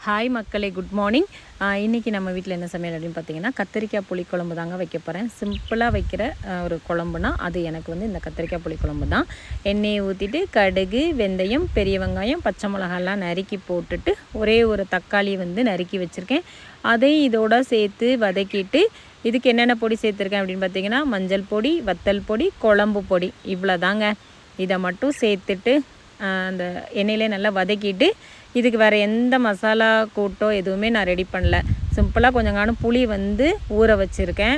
Hi மக்களே, good morning. இன்றைக்கி நம்ம வீட்டில் என்ன சமையல் அப்படின்னு பார்த்தீங்கன்னா கத்திரிக்காய் புளிக்குழம்பு தாங்க வைக்க போகிறேன். சிம்பிளாக வைக்கிற ஒரு குழம்புனா அது எனக்கு வந்து இந்த கத்திரிக்காய் புளிக்குழம்பு தான். எண்ணெயை ஊற்றிட்டு கடுகு, வெந்தயம், பெரிய வெங்காயம், பச்சை மிளகாலாம் நறுக்கி போட்டுட்டு ஒரே ஒரு தக்காளி வந்து நறுக்கி வச்சுருக்கேன். அதை இதோட சேர்த்து வதக்கிட்டு இதுக்கு என்னென்ன பொடி சேர்த்துருக்கேன் அப்படின்னு பார்த்தீங்கன்னா மஞ்சள் பொடி, வத்தல் பொடி, குழம்பு பொடி, இவ்வளோ தாங்க. இதை மட்டும் சேர்த்துட்டு அந்த எண்ணெயிலே நல்லா வதக்கிட்டு இதுக்கு வேறு எந்த மசாலா கூட்டோ எதுவுமே நான் ரெடி பண்ணல. சிம்பிளாக கொஞ்சம் காணும் புளி வந்து ஊற வச்சுருக்கேன்.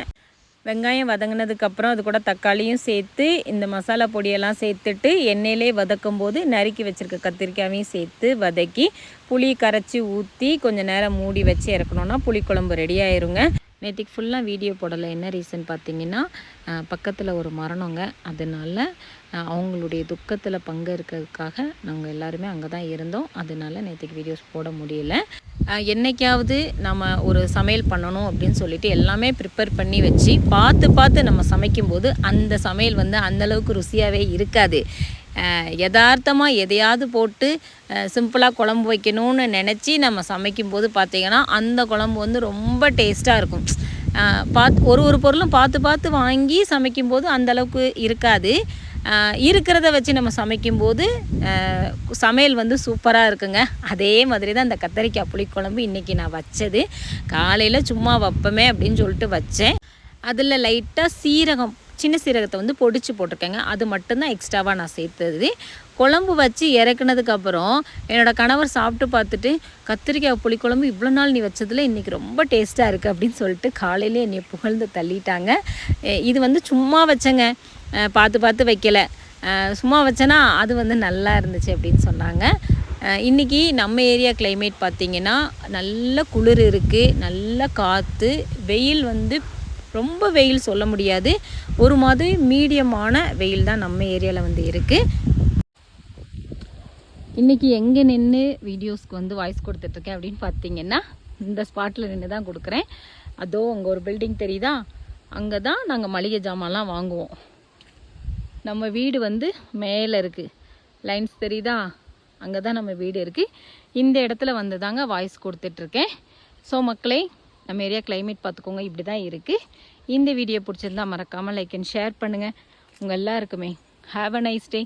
வெங்காயம் வதங்கினதுக்கப்புறம் அது கூட தக்காளியும் சேர்த்து இந்த மசாலா பொடியெல்லாம் சேர்த்துட்டு எண்ணெயிலே வதக்கும் போது நறுக்கி வச்சுருக்க கத்திரிக்காயையும் சேர்த்து வதக்கி புளி கரைச்சி ஊற்றி கொஞ்சம் நேரம் மூடி வச்சு இறக்கணுன்னா புளிக்குழம்பு ரெடி ஆயிருங்க. நேற்றுக்கு ஃபுல்லாக வீடியோ போடலை. என்ன ரீசன் பார்த்தீங்கன்னா பக்கத்தில் ஒரு மரணங்க. அதனால் அவங்களுடைய துக்கத்தில் பங்கு இருக்கிறதுக்காக நாங்கள் எல்லாருமே அங்கே தான் இருந்தோம். அதனால் நேற்றுக்கு வீடியோஸ் போட முடியல. என்றைக்காவது நம்ம ஒரு சமையல் பண்ணணும் அப்படின்னு சொல்லிட்டு எல்லாமே ப்ரிப்பேர் பண்ணி வச்சு பார்த்து நம்ம சமைக்கும்போது அந்த சமையல் வந்து அந்தளவுக்கு ருசியாகவே இருக்காது. யதார்த்தமாக எதையாவது போட்டு சிம்பிளாக குழம்பு வைக்கணும்னு நினச்சி நம்ம சமைக்கும்போது பார்த்திங்கன்னா அந்த குழம்பு வந்து ரொம்ப டேஸ்ட்டாக இருக்கும். ஒரு பொருளும் பார்த்து வாங்கி சமைக்கும்போது அந்தளவுக்கு இருக்காது. இருக்கிறத வச்சு நம்ம சமைக்கும்போது சமையல் வந்து சூப்பராக இருக்குங்க. அதே மாதிரி தான் இந்த கத்திரிக்காய் புளிக்குழம்பு இன்றைக்கி நான் வச்சது. காலையில் சும்மா வைப்பமே அப்படின்னு சொல்லிட்டு வச்சேன். அதில் லைட்டாக சீரகம், சின்ன சீரகத்தை வந்து பொடிச்சு போட்டிருக்கேங்க. அது மட்டும்தான் எக்ஸ்ட்ராவாக நான் சேர்த்தது. குழம்பு வச்சு இறக்குனதுக்கப்புறம் என்னோடய கணவர் சாப்பிட்டு பார்த்துட்டு கத்திரிக்காய் புளிக்குழம்பு இவ்வளோ நாள் நீ வச்சதில் இன்றைக்கி ரொம்ப டேஸ்ட்டாக இருக்குது அப்படின்னு சொல்லிட்டு காலையிலே என்னை புகழ்ந்து தள்ளிட்டாங்க. இது வந்து சும்மா வச்சேங்க, பார்த்து வைக்கலை. சும்மா வச்சேன்னா அது வந்து நல்லா இருந்துச்சு அப்படின்னு சொன்னாங்க. இன்றைக்கி நம்ம ஏரியா கிளைமேட் பார்த்திங்கன்னா நல்ல குளிர் இருக்குது, நல்ல காற்று. வெயில் வந்து ரொம்ப வெயில் சொல்ல முடியாது, ஒரு மாதிரி மீடியமான வெயில் தான் நம்ம ஏரியாவில் வந்து இருக்குது. இன்றைக்கி எங்கே நின்று வீடியோஸ்க்கு வந்து வாய்ஸ் கொடுத்துட்ருக்கேன் அப்படின்னு பார்த்தீங்கன்னா இந்த ஸ்பாட்டில் நின்று தான் கொடுக்குறேன். அதோ அங்கே ஒரு பில்டிங் தெரியுதா, அங்கே தான் நாங்கள் மளிகை ஜாமான்லாம் வாங்குவோம். நம்ம வீடு வந்து மேலே இருக்குது, லைன்ஸ் தெரியுதா, அங்கே தான் நம்ம வீடு இருக்குது. இந்த இடத்துல வந்து தாங்க வாய்ஸ் கொடுத்துட்ருக்கேன். ஸோ மக்களே, நம்ம ஏரியா கிளைமேட் பார்த்துக்கோங்க, இப்படி தான் இருக்குது. இந்த வீடியோ பிடிச்சிருந்தா மறக்காமல் லைக் அண்ட் ஷேர் பண்ணுங்கள். உங்கள் எல்லாருக்குமே have a nice day.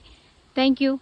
Thank you.